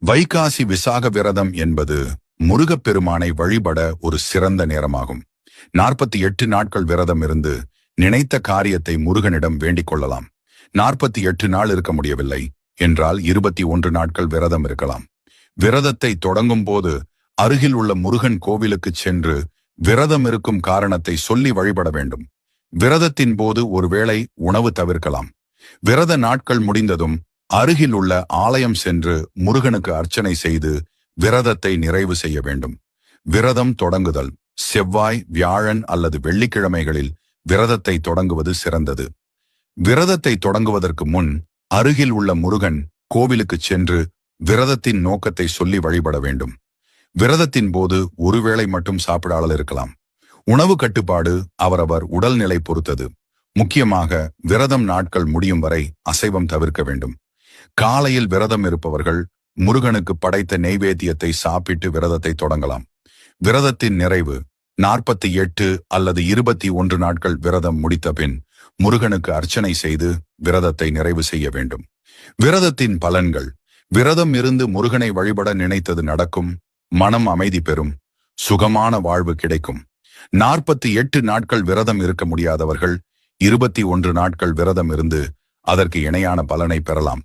வைகாசி விசாக விரதம் என்பது முருகப்பெருமானை வழிபட ஒரு சிறந்த நேரமாகும். 48 நாட்கள் விரதம் இருந்து நினைத்த காரியத்தை முருகனிடம் வேண்டிக் கொள்ளலாம். 48 நாள் இருக்க முடியவில்லை என்றால் 21 நாட்கள் விரதம் இருக்கலாம். விரதத்தை தொடங்கும் போது அருகில் உள்ள முருகன் கோவிலுக்கு சென்று விரதம் இருக்கும் காரணத்தை சொல்லி வழிபட வேண்டும். விரதத்தின் போது ஒருவேளை உணவு தவிர்க்கலாம். விரத நாட்கள் முடிந்ததும் அருகில் உள்ள ஆலயம் சென்று முருகனுக்கு அர்ச்சனை செய்து விரதத்தை நிறைவு செய்ய வேண்டும். விரதம் தொடங்குதல் செவ்வாய், வியாழன் அல்லது வெள்ளிக்கிழமைகளில் விரதத்தை தொடங்குவது சிறந்தது. விரதத்தை தொடங்குவதற்கு முன் அருகில் உள்ள முருகன் கோவிலுக்கு சென்று விரதத்தின் நோக்கத்தை சொல்லி வழிபட வேண்டும். விரதத்தின் போது ஒருவேளை மட்டும் சாப்பிடாமல் இருக்கலாம். உணவு கட்டுப்பாடு அவரவர் உடல்நிலை பொறுத்தது. முக்கியமாக விரதம் நாட்கள் முடியும் வரை அசைவம் தவிர்க்க வேண்டும். காலையில் விரதம் இருப்பவர்கள் முருகனுக்கு படைத்த நெய்வேத்தியத்தை சாப்பிட்டு விரதத்தை தொடங்கலாம். விரதத்தின் நிறைவு 48 அல்லது 21 நாட்கள் விரதம் முடித்த பின் முருகனுக்கு அர்ச்சனை செய்து விரதத்தை நிறைவு செய்ய வேண்டும். விரதத்தின் பலன்கள்: விரதம் இருந்து முருகனை வழிபட நினைத்தது நடக்கும், மனம் அமைதி பெறும், சுகமான வாழ்வு கிடைக்கும். 48 நாட்கள் விரதம் இருக்க முடியாதவர்கள் 21 நாட்கள் விரதம் இருந்து அதற்கு இணையான பலனை பெறலாம்.